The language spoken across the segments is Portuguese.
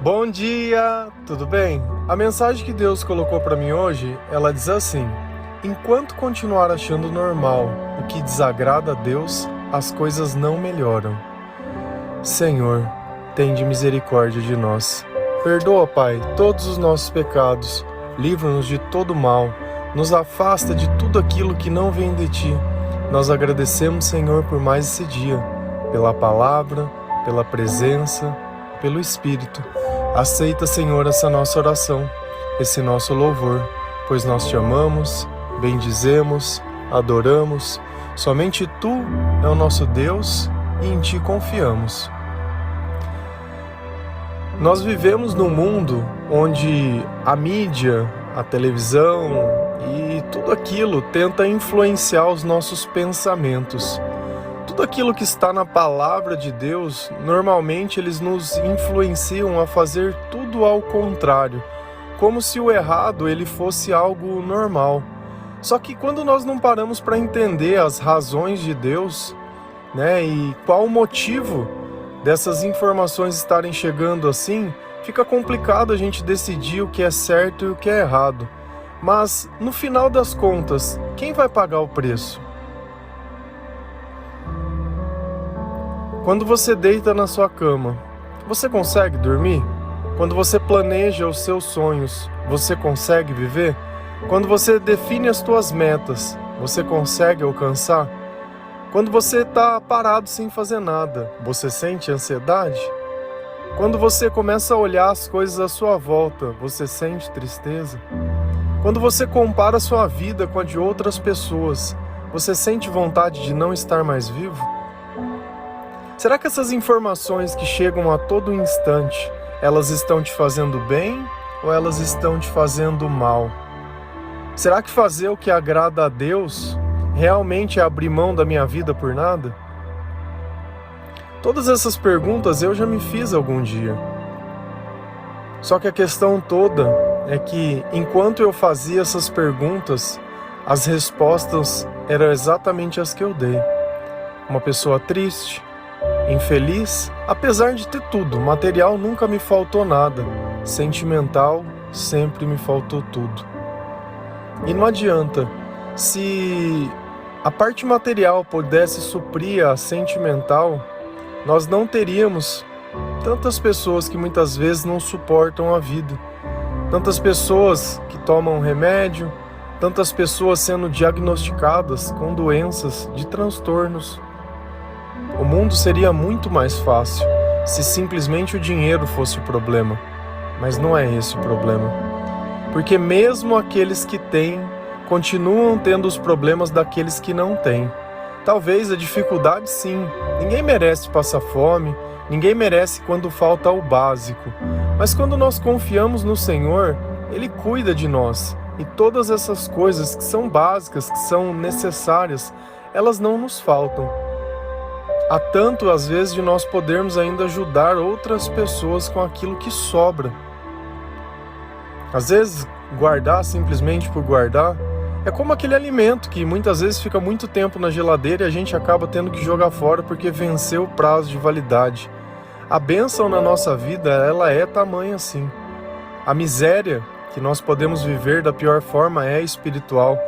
Bom dia, tudo bem? A mensagem que Deus colocou para mim hoje, ela diz assim: enquanto continuar achando normal o que desagrada a Deus, as coisas não melhoram. Senhor, tende misericórdia de nós. Perdoa, Pai, todos os nossos pecados, livra-nos de todo mal, nos afasta de tudo aquilo que não vem de Ti. Nós agradecemos, Senhor, por mais esse dia, pela palavra, pela presença, pelo Espírito. Aceita, Senhor, essa nossa oração, esse nosso louvor, pois nós te amamos, bendizemos, adoramos. Somente Tu é o nosso Deus e em Ti confiamos. Nós vivemos num mundo onde a mídia, a televisão e tudo aquilo tenta influenciar os nossos pensamentos. Tudo aquilo que está na palavra de Deus, normalmente eles nos influenciam a fazer tudo ao contrário, como se o errado ele fosse algo normal. Só que quando nós não paramos para entender as razões de Deus, e qual o motivo dessas informações estarem chegando assim, fica complicado a gente decidir o que é certo e o que é errado. Mas, no final das contas, quem vai pagar o preço? Quando você deita na sua cama, você consegue dormir? Quando você planeja os seus sonhos, você consegue viver? Quando você define as suas metas, você consegue alcançar? Quando você está parado sem fazer nada, você sente ansiedade? Quando você começa a olhar as coisas à sua volta, você sente tristeza? Quando você compara a sua vida com a de outras pessoas, você sente vontade de não estar mais vivo? Será que essas informações que chegam a todo instante, elas estão te fazendo bem ou elas estão te fazendo mal? Será que fazer o que agrada a Deus realmente é abrir mão da minha vida por nada? Todas essas perguntas eu já me fiz algum dia. Só que a questão toda é que, enquanto eu fazia essas perguntas, as respostas eram exatamente as que eu dei. Uma pessoa triste, infeliz, apesar de ter tudo, material nunca me faltou nada, sentimental sempre me faltou tudo. E não adianta, se a parte material pudesse suprir a sentimental, nós não teríamos tantas pessoas que muitas vezes não suportam a vida, tantas pessoas que tomam remédio, tantas pessoas sendo diagnosticadas com doenças de transtornos. O mundo seria muito mais fácil se simplesmente o dinheiro fosse o problema, mas não é esse o problema. Porque mesmo aqueles que têm, continuam tendo os problemas daqueles que não têm. Talvez a dificuldade sim, ninguém merece passar fome, ninguém merece quando falta o básico. Mas quando nós confiamos no Senhor, Ele cuida de nós. E todas essas coisas que são básicas, que são necessárias, elas não nos faltam. Há tanto, às vezes, de nós podermos ainda ajudar outras pessoas com aquilo que sobra. Às vezes, guardar simplesmente por guardar é como aquele alimento que muitas vezes fica muito tempo na geladeira e a gente acaba tendo que jogar fora porque venceu o prazo de validade. A bênção na nossa vida, ela é tamanha assim. A miséria que nós podemos viver da pior forma é espiritual.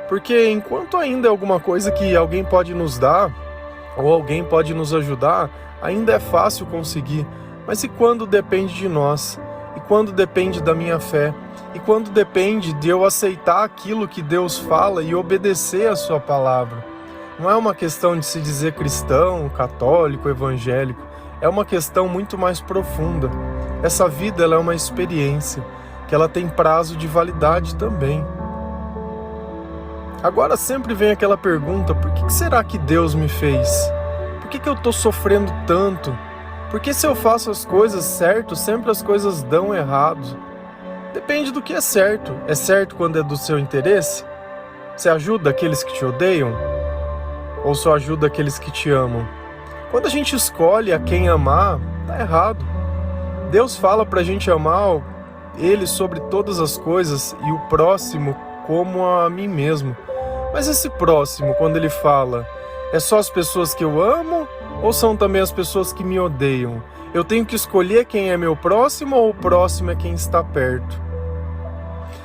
Porque enquanto ainda é alguma coisa que alguém pode nos dar, ou alguém pode nos ajudar, ainda é fácil conseguir. Mas e quando depende de nós? E quando depende da minha fé? E quando depende de eu aceitar aquilo que Deus fala e obedecer a sua palavra? Não é uma questão de se dizer cristão, católico, evangélico. É uma questão muito mais profunda. Essa vida ela é uma experiência, que ela tem prazo de validade também. Agora sempre vem aquela pergunta: por que será que Deus me fez? Por que eu estou sofrendo tanto? Por que se eu faço as coisas certo, sempre as coisas dão errado? Depende do que é certo. É certo quando é do seu interesse? Você ajuda aqueles que te odeiam? Ou só ajuda aqueles que te amam? Quando a gente escolhe a quem amar, tá errado. Deus fala pra gente amar Ele sobre todas as coisas e o próximo como a mim mesmo. Mas esse próximo, quando Ele fala, é só as pessoas que eu amo ou são também as pessoas que me odeiam? Eu tenho que escolher quem é meu próximo ou o próximo é quem está perto.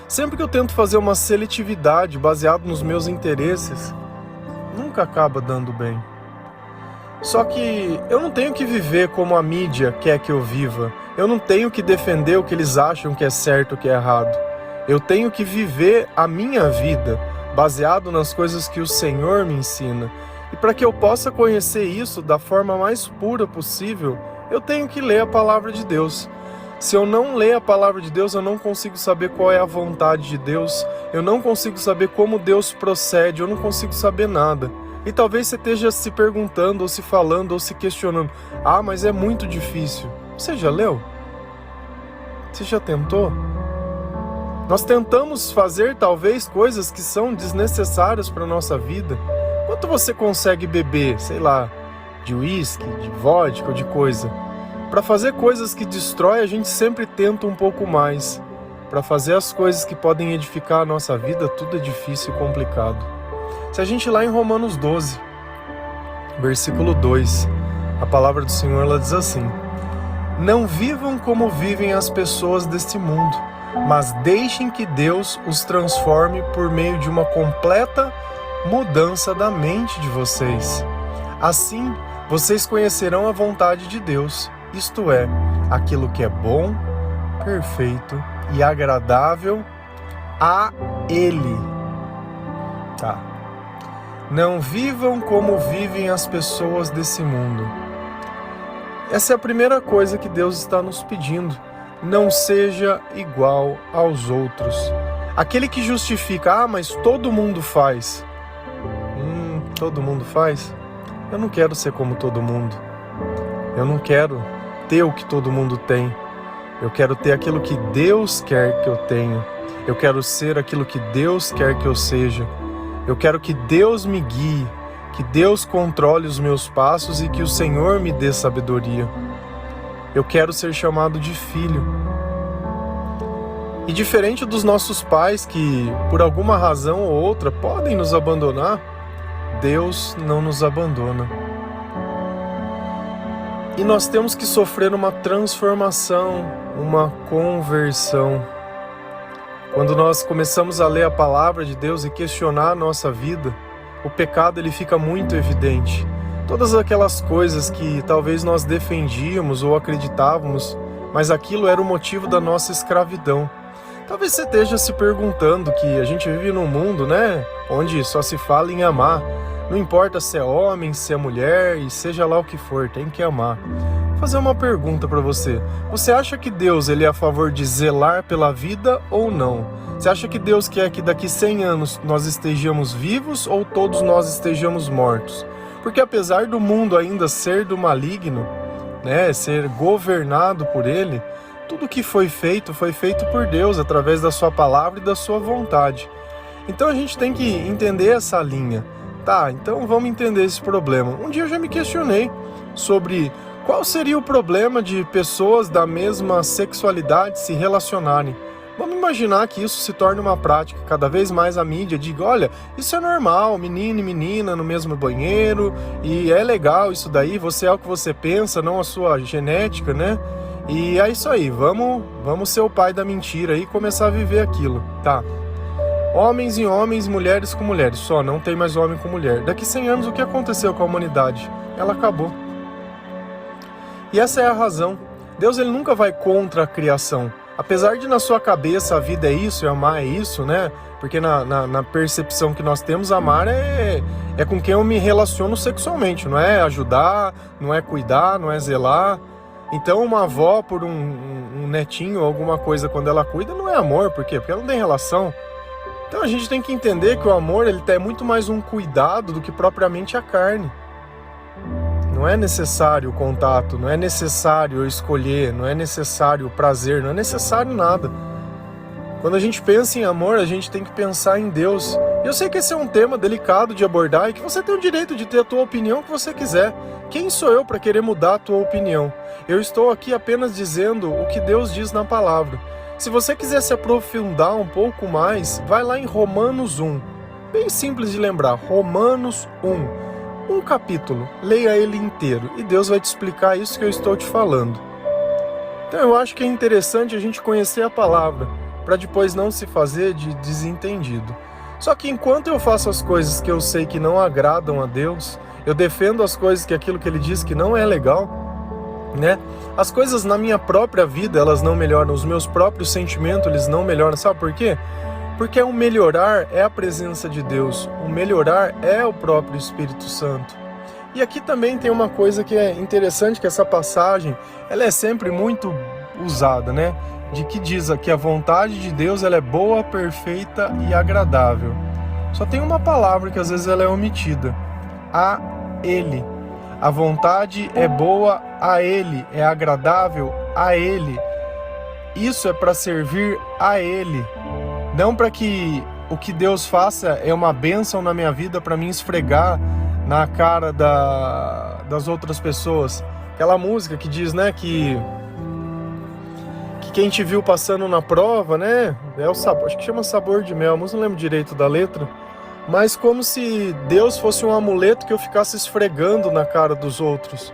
Sempre que eu tento fazer uma seletividade baseada nos meus interesses, nunca acaba dando bem. Só que eu não tenho que viver como a mídia quer que eu viva. Eu não tenho que defender o que eles acham que é certo ou que é errado. Eu tenho que viver a minha vida baseado nas coisas que o Senhor me ensina. E para que eu possa conhecer isso da forma mais pura possível, eu tenho que ler a palavra de Deus. Se eu não ler a palavra de Deus, eu não consigo saber qual é a vontade de Deus, eu não consigo saber como Deus procede, eu não consigo saber nada. E talvez você esteja se perguntando, ou se falando, ou se questionando: ah, mas é muito difícil. Você já leu? Você já tentou? Nós tentamos fazer talvez coisas que são desnecessárias para a nossa vida. Quanto você consegue beber, sei lá, de uísque, de vodka ou de coisa? Para fazer coisas que destrói, a gente sempre tenta um pouco mais. Para fazer as coisas que podem edificar a nossa vida, tudo é difícil e complicado. Se a gente ir lá em Romanos 12, versículo 2, a palavra do Senhor ela diz assim: não vivam como vivem as pessoas deste mundo, mas deixem que Deus os transforme por meio de uma completa mudança da mente de vocês. Assim, vocês conhecerão a vontade de Deus, isto é, aquilo que é bom, perfeito e agradável a Ele. Tá. Não vivam como vivem as pessoas desse mundo. Essa é a primeira coisa que Deus está nos pedindo. Não seja igual aos outros. Aquele que justifica: ah, mas todo mundo faz. Todo mundo faz? Eu não quero ser como todo mundo. Eu não quero ter o que todo mundo tem. Eu quero ter aquilo que Deus quer que eu tenha. Eu quero ser aquilo que Deus quer que eu seja. Eu quero que Deus me guie, que Deus controle os meus passos e que o Senhor me dê sabedoria. Eu quero ser chamado de filho. E diferente dos nossos pais que, por alguma razão ou outra, podem nos abandonar, Deus não nos abandona. E nós temos que sofrer uma transformação, uma conversão. Quando nós começamos a ler a palavra de Deus e questionar a nossa vida, o pecado ele fica muito evidente. Todas aquelas coisas que talvez nós defendíamos ou acreditávamos, mas aquilo era o motivo da nossa escravidão. Talvez você esteja se perguntando que a gente vive num mundo, né, onde só se fala em amar. Não importa se é homem, se é mulher, e seja lá o que for, tem que amar. Vou fazer uma pergunta para você. Você acha que Deus ele é a favor de zelar pela vida ou não? Você acha que Deus quer que daqui 100 anos nós estejamos vivos ou todos nós estejamos mortos? Porque apesar do mundo ainda ser do maligno, né, ser governado por ele, tudo que foi feito por Deus através da sua palavra e da sua vontade. Então a gente tem que entender essa linha. Tá, então vamos entender esse problema. Um dia eu já me questionei sobre qual seria o problema de pessoas da mesma sexualidade se relacionarem. Vamos imaginar que isso se torne uma prática. Cada vez mais a mídia diga: olha, isso é normal, menino e menina no mesmo banheiro, e é legal isso daí, você é o que você pensa, não a sua genética, né? E é isso aí, vamos ser o pai da mentira e começar a viver aquilo, tá? Homens e homens, mulheres com mulheres, só não tem mais homem com mulher. Daqui 100 anos o que aconteceu com a humanidade? Ela acabou. E essa é a razão. Deus ele nunca vai contra a criação. Apesar de na sua cabeça a vida é isso e amar é isso, né? Porque na percepção que nós temos, amar é com quem eu me relaciono sexualmente. Não é ajudar, não é cuidar, não é zelar. Então uma avó por um netinho, alguma coisa quando ela cuida, não é amor. Por quê? Porque ela não tem relação. Então a gente tem que entender que o amor ele é muito mais um cuidado do que propriamente a carne. Não é necessário o contato, não é necessário eu escolher, não é necessário o prazer, não é necessário nada. Quando a gente pensa em amor, a gente tem que pensar em Deus. Eu sei que esse é um tema delicado de abordar e que você tem o direito de ter a tua opinião que você quiser. Quem sou eu para querer mudar a tua opinião? Eu estou aqui apenas dizendo o que Deus diz na palavra. Se você quiser se aprofundar um pouco mais, vai lá em Romanos 1. Bem simples de lembrar, Romanos 1. um capítulo, leia ele inteiro e Deus vai te explicar isso que eu estou te falando. Então eu acho que é interessante a gente conhecer a palavra, para depois não se fazer de desentendido. Só que enquanto eu faço as coisas que eu sei que não agradam a Deus, eu defendo as coisas que aquilo que Ele diz que não é legal, né? As coisas na minha própria vida, elas não melhoram, os meus próprios sentimentos, eles não melhoram, sabe por quê? Porque o melhorar é a presença de Deus, o melhorar é o próprio Espírito Santo. E aqui também tem uma coisa que é interessante, que essa passagem, ela é sempre muito usada, né? De que diz que a vontade de Deus ela é boa, perfeita e agradável. Só tem uma palavra que às vezes ela é omitida. A Ele. A vontade é boa a Ele, é agradável a Ele. Isso é para servir a Ele. Não para que o que Deus faça é uma bênção na minha vida para me esfregar na cara das outras pessoas. Aquela música que diz, né, que quem te viu passando na prova, né, é o sabor, acho que chama Sabor de Mel, mas não lembro direito da letra, mas como se Deus fosse um amuleto que eu ficasse esfregando na cara dos outros.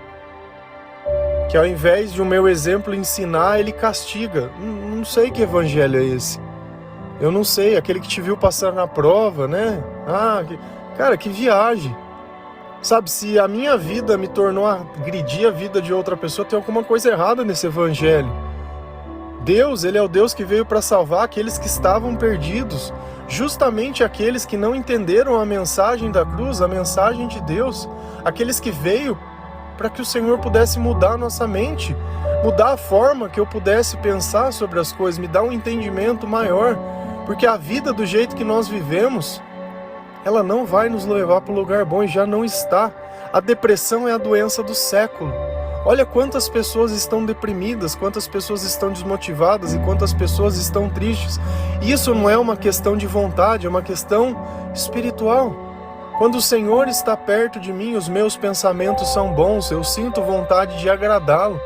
Que ao invés de o meu exemplo ensinar, ele castiga. Não sei que evangelho é esse. Eu não sei, aquele que te viu passar na prova, né? Cara, que viagem. Sabe, se a minha vida me tornou agredir a vida de outra pessoa, tem alguma coisa errada nesse evangelho. Deus, Ele é o Deus que veio para salvar aqueles que estavam perdidos. Justamente aqueles que não entenderam a mensagem da cruz, a mensagem de Deus. Aqueles que veio para que o Senhor pudesse mudar a nossa mente, mudar a forma que eu pudesse pensar sobre as coisas, me dar um entendimento maior. Porque a vida do jeito que nós vivemos, ela não vai nos levar para o lugar bom e já não está. A depressão é a doença do século. Olha quantas pessoas estão deprimidas, quantas pessoas estão desmotivadas e quantas pessoas estão tristes. Isso não é uma questão de vontade, é uma questão espiritual. Quando o Senhor está perto de mim, os meus pensamentos são bons, eu sinto vontade de agradá-lo.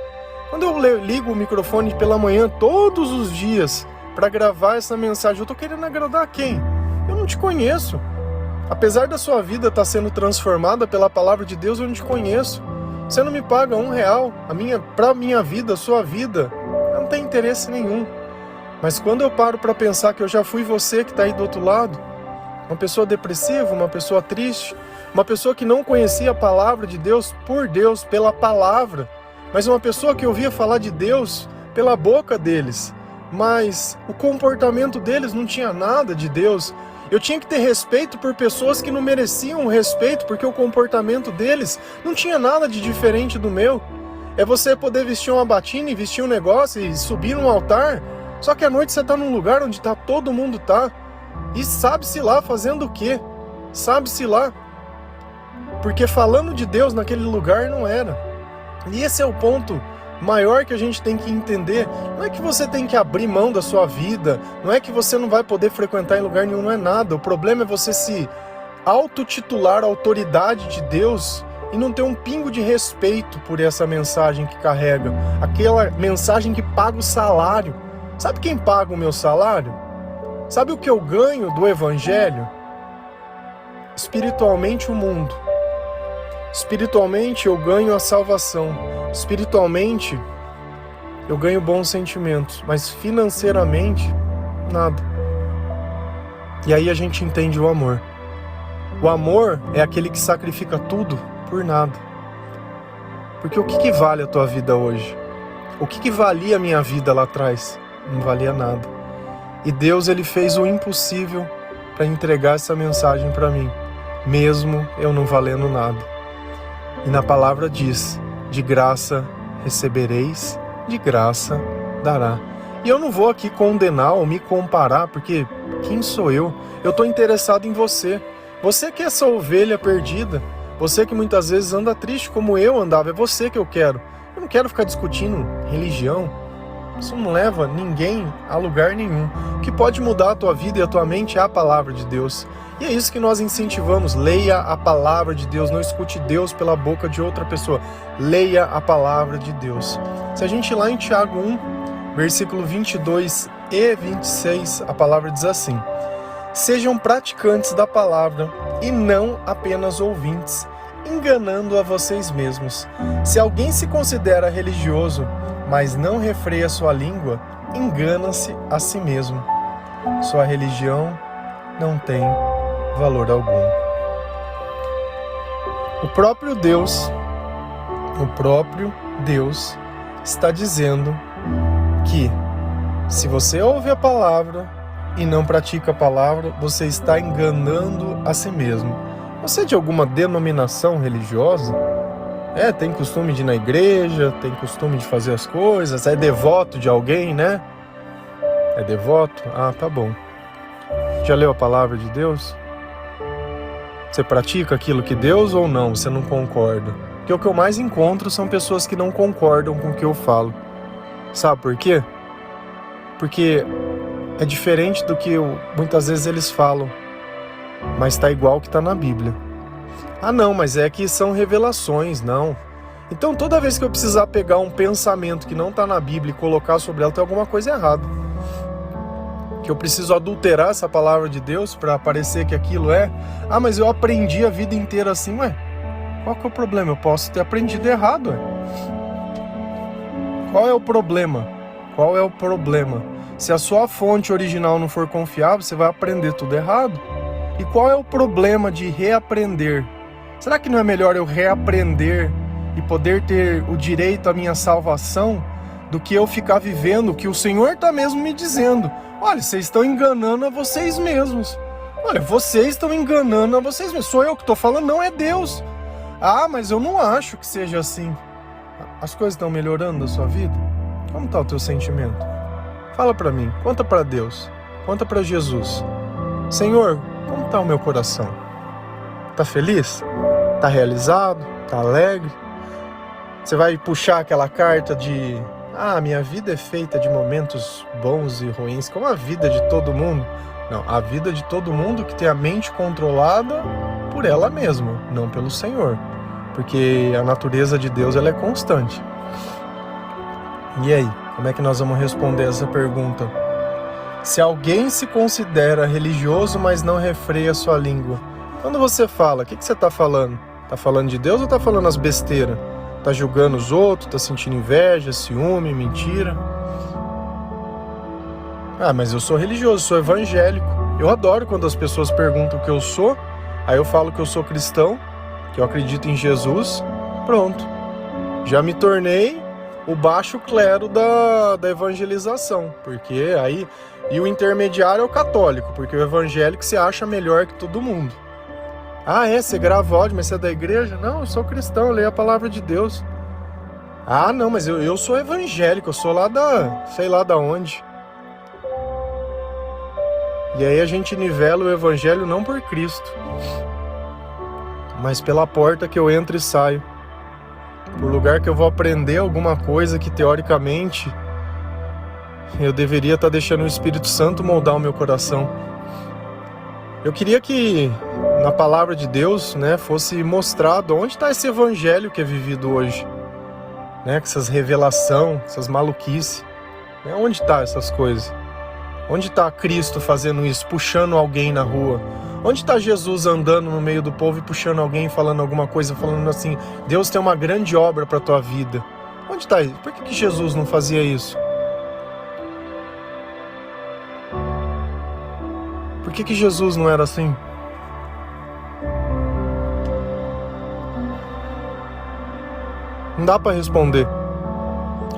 Quando eu ligo o microfone pela manhã, todos os dias, para gravar essa mensagem, eu estou querendo agradar quem? Eu não te conheço. Apesar da sua vida estar sendo transformada pela palavra de Deus, eu não te conheço. Você não me paga R$1, para minha vida, a sua vida, não tem interesse nenhum. Mas quando eu paro para pensar que eu já fui você que está aí do outro lado, uma pessoa depressiva, uma pessoa triste, uma pessoa que não conhecia a palavra de Deus por Deus, pela palavra, mas uma pessoa que ouvia falar de Deus pela boca deles, mas o comportamento deles não tinha nada de Deus. Eu tinha que ter respeito por pessoas que não mereciam respeito, porque o comportamento deles não tinha nada de diferente do meu. É você poder vestir uma batina e vestir um negócio e subir num altar, só que à noite você está num lugar onde todo mundo tá. E sabe-se lá fazendo o quê? Sabe-se lá. Porque falando de Deus naquele lugar não era. E esse é o ponto maior que a gente tem que entender. Não é que você tem que abrir mão da sua vida, não é que você não vai poder frequentar em lugar nenhum, não é nada. O problema é você se autotitular autoridade de Deus e não ter um pingo de respeito por essa mensagem que carrega, aquela mensagem que paga o salário. Sabe quem paga o meu salário? Sabe o que eu ganho do evangelho? Espiritualmente o mundo. Espiritualmente eu ganho a salvação. Espiritualmente eu ganho bons sentimentos, mas financeiramente nada. E aí a gente entende o amor. O amor é aquele que sacrifica tudo por nada. Porque o que vale a tua vida hoje? O que valia a minha vida lá atrás? Não valia nada. E Deus, Ele fez o impossível para entregar essa mensagem para mim, mesmo eu não valendo nada. E na palavra diz, de graça recebereis, de graça dará. E eu não vou aqui condenar ou me comparar, porque quem sou eu? Eu estou interessado em você. Você que é essa ovelha perdida, você que muitas vezes anda triste como eu andava, é você que eu quero. Eu não quero ficar discutindo religião. Isso não leva ninguém a lugar nenhum. O que pode mudar a tua vida e a tua mente é a palavra de Deus. E é isso que nós incentivamos. Leia a palavra de Deus. Não escute Deus pela boca de outra pessoa. Leia a palavra de Deus. Se a gente ir lá em Tiago 1, versículo 22 e 26, a palavra diz assim: sejam praticantes da palavra e não apenas ouvintes, enganando a vocês mesmos. Se alguém se considera religioso, mas não refreia sua língua, engana-se a si mesmo. Sua religião não tem valor algum. O próprio Deus está dizendo que se você ouve a palavra e não pratica a palavra, você está enganando a si mesmo. Você é de alguma denominação religiosa? Tem costume de ir na igreja, tem costume de fazer as coisas, é devoto de alguém, né? É devoto? Ah, tá bom. Já leu a palavra de Deus? Você pratica aquilo que Deus ou não? Você não concorda? Porque o que eu mais encontro são pessoas que não concordam com o que eu falo. Sabe por quê? Porque é diferente do que muitas vezes eles falam, mas está igual que está na Bíblia. Ah não, mas é que são revelações, não. Então toda vez que eu precisar pegar um pensamento que não está na Bíblia e colocar sobre ela, tem alguma coisa errada. Que eu preciso adulterar essa palavra de Deus para parecer que aquilo é... Ah, mas eu aprendi a vida inteira assim, qual que é o problema? Eu posso ter aprendido errado, Qual é o problema? Qual é o problema? Se a sua fonte original não for confiável, você vai aprender tudo errado. E qual é o problema de reaprender? Será que não é melhor eu reaprender e poder ter o direito à minha salvação do que eu ficar vivendo o que o Senhor está mesmo me dizendo? Olha, vocês estão enganando a vocês mesmos. Olha, vocês estão enganando a vocês mesmos. Sou eu que estou falando, não é Deus. Ah, mas eu não acho que seja assim. As coisas estão melhorando na sua vida? Como está o teu sentimento? Fala para mim, conta para Deus, conta para Jesus. Senhor, como está o meu coração? Está feliz? Está realizado? Está alegre? Você vai puxar aquela carta de... minha vida é feita de momentos bons e ruins, como a vida de todo mundo. Não, a vida de todo mundo que tem a mente controlada por ela mesma, não pelo Senhor. Porque a natureza de Deus ela é constante. E aí, como é que nós vamos responder essa pergunta? Se alguém se considera religioso, mas não refreia sua língua. Quando você fala, o que você está falando? Está falando de Deus ou está falando as besteiras? Está julgando os outros, está sentindo inveja, ciúme, mentira? Mas eu sou religioso, sou evangélico. Eu adoro quando as pessoas perguntam o que eu sou, aí eu falo que eu sou cristão, que eu acredito em Jesus, pronto. Já me tornei o baixo clero da evangelização, porque aí... E o intermediário é o católico, porque o evangélico se acha melhor que todo mundo. Você grava áudio, mas você é da igreja? Não, eu sou cristão, eu leio a palavra de Deus. Não, mas eu sou evangélico, eu sou lá sei lá da onde. E aí a gente nivela o evangelho não por Cristo, mas pela porta que eu entro e saio. Por lugar que eu vou aprender alguma coisa que teoricamente eu deveria estar deixando o Espírito Santo moldar o meu coração. Eu queria que na palavra de Deus, fosse mostrado onde está esse evangelho que é vivido hoje, com essas revelações, essas maluquices, onde está essas coisas? Onde está Cristo fazendo isso, puxando alguém na rua? Onde está Jesus andando no meio do povo e puxando alguém, falando alguma coisa, falando assim, Deus tem uma grande obra para a tua vida? Onde está isso? Por que Jesus não fazia isso? Por que Jesus não era assim? Não dá para responder.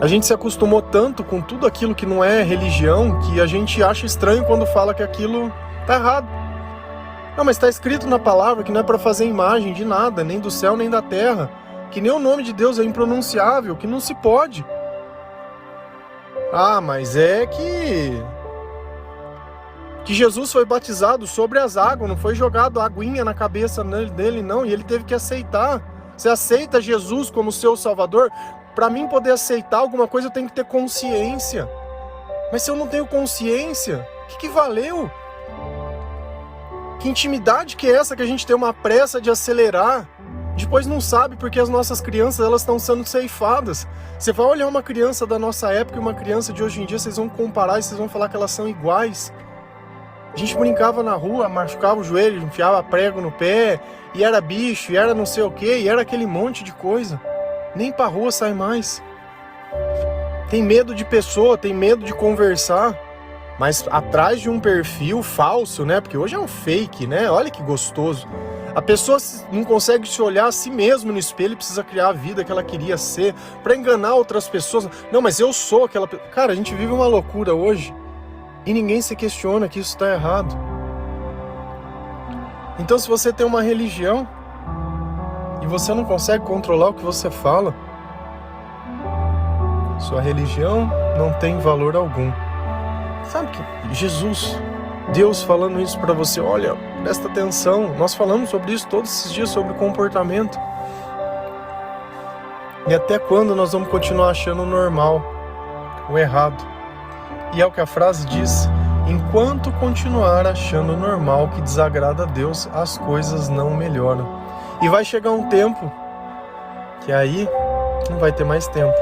A gente se acostumou tanto com tudo aquilo que não é religião que a gente acha estranho quando fala que aquilo tá errado. Não, mas está escrito na palavra que não é para fazer imagem de nada, nem do céu nem da terra, que nem o nome de Deus é impronunciável, que não se pode. Mas é que Jesus foi batizado sobre as águas, não foi jogado aguinha na cabeça dele, não, e ele teve que aceitar. Você aceita Jesus como seu Salvador? Para mim poder aceitar alguma coisa, eu tenho que ter consciência. Mas se eu não tenho consciência, o que valeu? Que intimidade que é essa que a gente tem uma pressa de acelerar? Depois não sabe porque as nossas crianças elas estão sendo ceifadas. Você vai olhar uma criança da nossa época e uma criança de hoje em dia, vocês vão comparar e vocês vão falar que elas são iguais. A gente brincava na rua, machucava o joelho, enfiava prego no pé e era bicho, e era não sei o que, e era aquele monte de coisa. Nem pra rua sai mais. Tem medo de pessoa, tem medo de conversar, mas atrás de um perfil falso, né? Porque hoje é um fake, né? Olha que gostoso. A pessoa não consegue se olhar a si mesma no espelho e precisa criar a vida que ela queria ser para enganar outras pessoas. Não, mas eu sou aquela pessoa. Cara, a gente vive uma loucura hoje e ninguém se questiona que isso está errado. Então, se você tem uma religião e você não consegue controlar o que você fala, sua religião não tem valor algum. Sabe que Jesus, Deus falando isso para você, olha, presta atenção, nós falamos sobre isso todos esses dias, sobre comportamento. E até quando nós vamos continuar achando normal o errado? E é o que a frase diz, enquanto continuar achando normal que desagrada a Deus, as coisas não melhoram. E vai chegar um tempo que aí não vai ter mais tempo.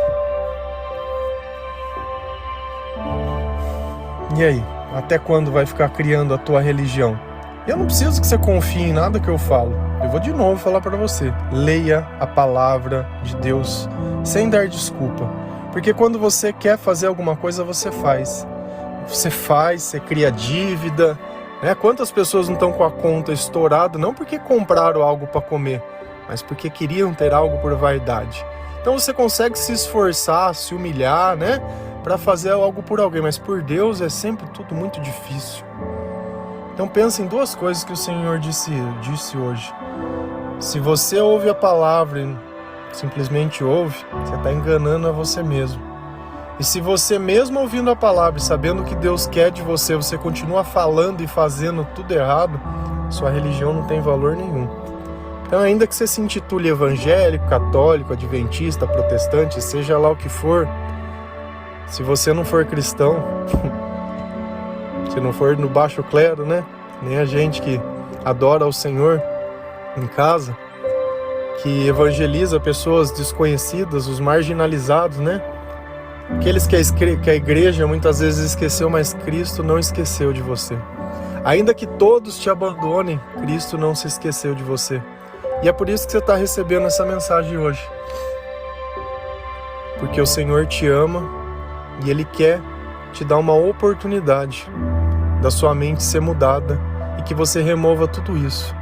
E aí? Até quando vai ficar criando a tua religião? Eu não preciso que você confie em nada que eu falo. Eu vou de novo falar para você. Leia a palavra de Deus sem dar desculpa. Porque quando você quer fazer alguma coisa, você faz. Você cria dívida. Né? Quantas pessoas não estão com a conta estourada, não porque compraram algo para comer, mas porque queriam ter algo por vaidade. Então você consegue se esforçar, se humilhar, né? Para fazer algo por alguém, mas por Deus é sempre tudo muito difícil. Então pensa em duas coisas que o Senhor disse hoje. Se você ouve a palavra e simplesmente ouve, você está enganando a você mesmo. E se você mesmo ouvindo a palavra e sabendo o que Deus quer de você, você continua falando e fazendo tudo errado, sua religião não tem valor nenhum. Então ainda que você se intitule evangélico, católico, adventista, protestante, seja lá o que for, se você não for cristão, se não for no baixo clero, né? Nem a gente que adora ao Senhor em casa, que evangeliza pessoas desconhecidas, os marginalizados, né? Aqueles que a igreja muitas vezes esqueceu, mas Cristo não esqueceu de você. Ainda que todos te abandonem, Cristo não se esqueceu de você. E é por isso que você está recebendo essa mensagem hoje. Porque o Senhor te ama, e Ele quer te dar uma oportunidade da sua mente ser mudada e que você remova tudo isso.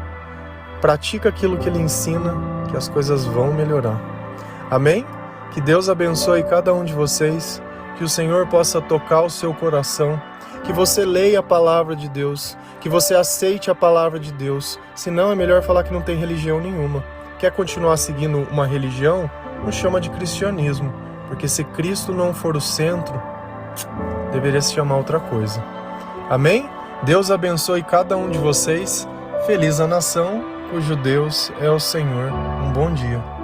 Pratica aquilo que Ele ensina, que as coisas vão melhorar. Amém? Que Deus abençoe cada um de vocês, que o Senhor possa tocar o seu coração, que você leia a palavra de Deus, que você aceite a palavra de Deus. Senão é melhor falar que não tem religião nenhuma. Quer continuar seguindo uma religião? Não chama de cristianismo. Porque se Cristo não for o centro, deveria se chamar outra coisa. Amém? Deus abençoe cada um de vocês. Feliz a nação, cujo Deus é o Senhor. Um bom dia.